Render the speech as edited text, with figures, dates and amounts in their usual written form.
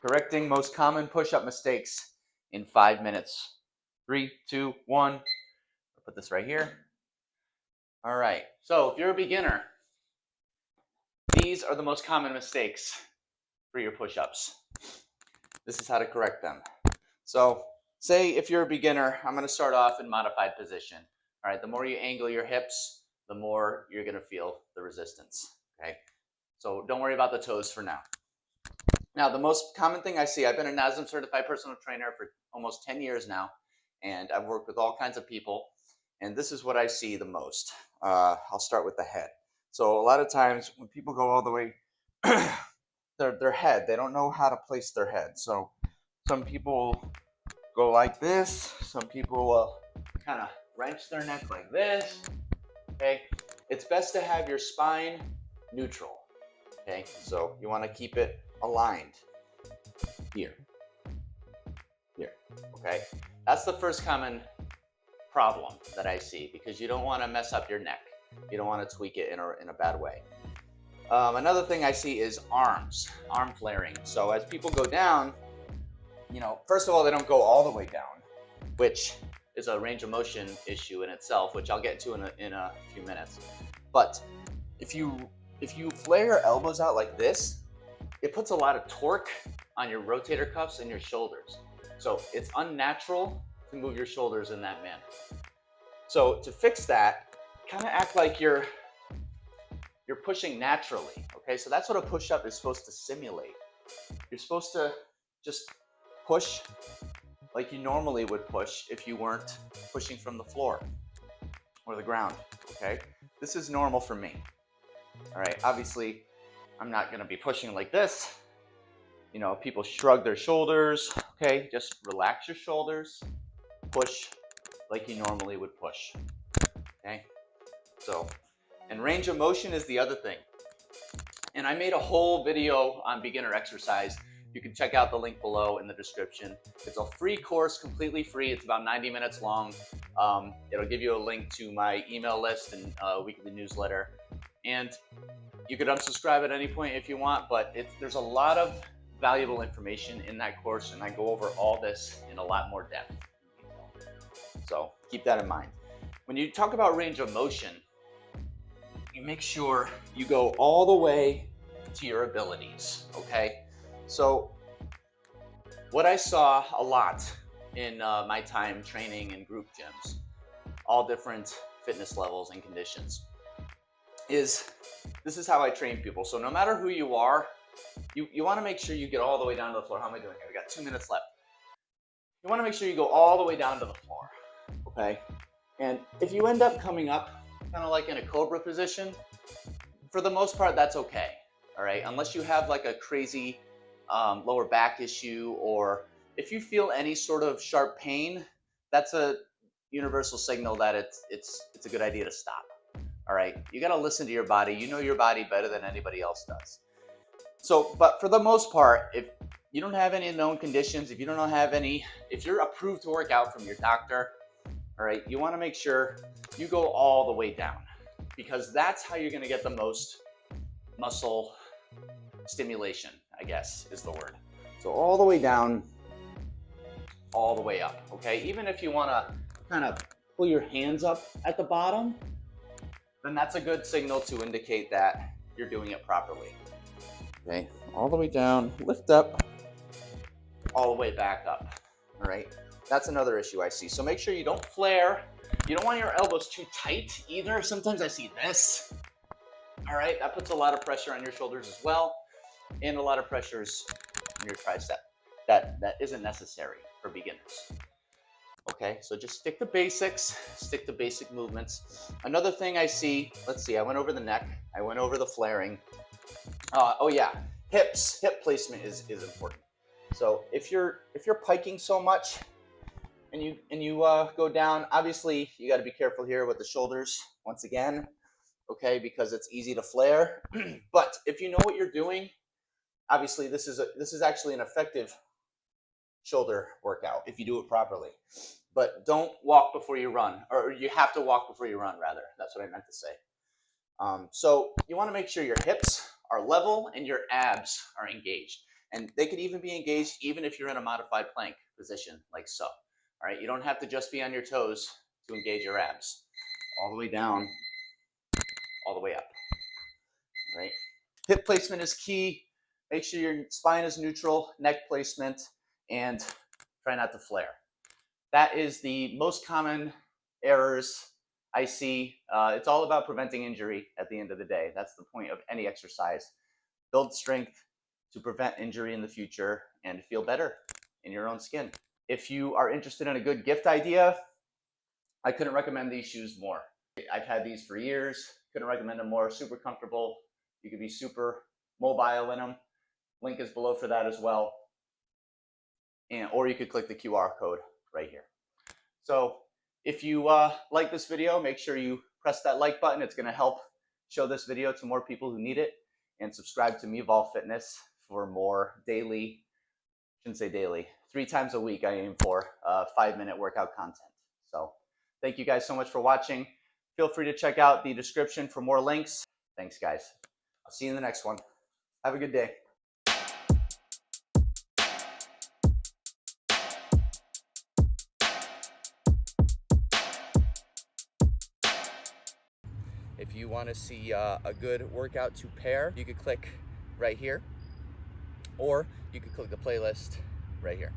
Correcting most common push-up mistakes in 5 minutes. 3, 2, 1. I'll put this right here. All right, so if you're a beginner, these are the most common mistakes for your push-ups. This is how to correct them. So say if you're a beginner, I'm going to start off in modified position. All right, the more you angle your hips, the more you're going to feel the resistance. Okay, so don't worry about the toes for now. Now, the most common thing I see, I've been a NASM certified personal trainer for almost 10 years now, and I've worked with all kinds of people, and this is what I see the most. I'll start with the head. So a lot of times when people go all the way, their head, they don't know how to place their head. So some people go like this, some people will kind of wrench their neck like this, okay? It's best to have your spine neutral, okay? So you want to keep it aligned here, okay? That's the first common problem that I see because you don't want to mess up your neck. You don't want to tweak it in a bad way. Another thing I see is arm flaring. So as people go down, you know, first of all, they don't go all the way down, which is a range of motion issue in itself, which I'll get to in a few minutes. But if you flare your elbows out like this, it puts a lot of torque on your rotator cuffs and your shoulders. So it's unnatural to move your shoulders in that manner. So to fix that, kind of act like you're pushing naturally, okay? So that's what a push-up is supposed to simulate. You're supposed to just push like you normally would push if you weren't pushing from the floor or the ground, okay? This is normal for me, all right? Obviously, I'm not gonna be pushing like this. You know, people shrug their shoulders, okay? Just relax your shoulders, push like you normally would push, okay? So, and range of motion is the other thing. And I made a whole video on beginner exercise. You can check out the link below in the description. It's a free course, completely free. It's about 90 minutes long. It'll give you a link to my email list and weekly newsletter. And you could unsubscribe at any point if you want, but there's a lot of valuable information in that course, and I go over all this in a lot more depth. So keep that in mind. When you talk about range of motion, you make sure you go all the way to your abilities, okay? So what I saw a lot in my time training in group gyms, all different fitness levels and conditions, is this is how I train people. So no matter who you are, you want to make sure you get all the way down to the floor. How am I doing here? We got 2 minutes left. You want to make sure you go all the way down to the floor, okay? And if you end up coming up kind of like in a cobra position, for the most part, that's okay, all right? Unless you have like a crazy lower back issue, or if you feel any sort of sharp pain, that's a universal signal that it's a good idea to stop, all right? You got to listen to your body. You know your body better than anybody else does. So, but for the most part, if you don't have any known conditions, if you're approved to work out from your doctor, all right, you want to make sure you go all the way down, because that's how you're going to get the most muscle stimulation, I guess is the word. So all the way down, all the way up, okay? Even if you want to kind of pull your hands up at the bottom, then that's a good signal to indicate that you're doing it properly. Okay, all the way down, lift up, all the way back up, all right? That's another issue I see. So make sure you don't flare. You don't want your elbows too tight either. Sometimes I see this, all right? That puts a lot of pressure on your shoulders as well, and a lot of pressures on your tricep that isn't necessary for beginners. Okay, so just stick to basics, stick to basic movements. Another thing I see, let's see, I went over the neck, I went over the flaring. Oh yeah, hip placement is important. So if you're piking so much and you go down, obviously you got to be careful here with the shoulders once again, okay, because it's easy to flare. But if you know what you're doing, obviously this is actually an effective shoulder workout if you do it properly. But don't walk before you run, or you have to walk before you run, rather. That's what I meant to say. So you want to make sure your hips are level and your abs are engaged. And they could even be engaged even if you're in a modified plank position, like so. All right, you don't have to just be on your toes to engage your abs. All the way down, all the way up. All right. Hip placement is key. Make sure your spine is neutral, neck placement, and try not to flare. That is the most common errors I see. It's all about preventing injury at the end of the day. That's the point of any exercise. Build strength to prevent injury in the future and feel better in your own skin. If you are interested in a good gift idea, I couldn't recommend these shoes more. I've had these for years. Couldn't recommend them more. Super comfortable. You could be super mobile in them. Link is below for that as well. Or you could click the QR code right here. So if you like this video, make sure you press that like button. It's going to help show this video to more people who need it. And subscribe to MevolvE Fitness for more daily, shouldn't say daily, 3 times a week I aim for 5-minute workout content. So thank you guys so much for watching. Feel free to check out the description for more links. Thanks, guys. I'll see you in the next one. Have a good day. If you want to see a good workout to pair, you could click right here, or you could click the playlist right here.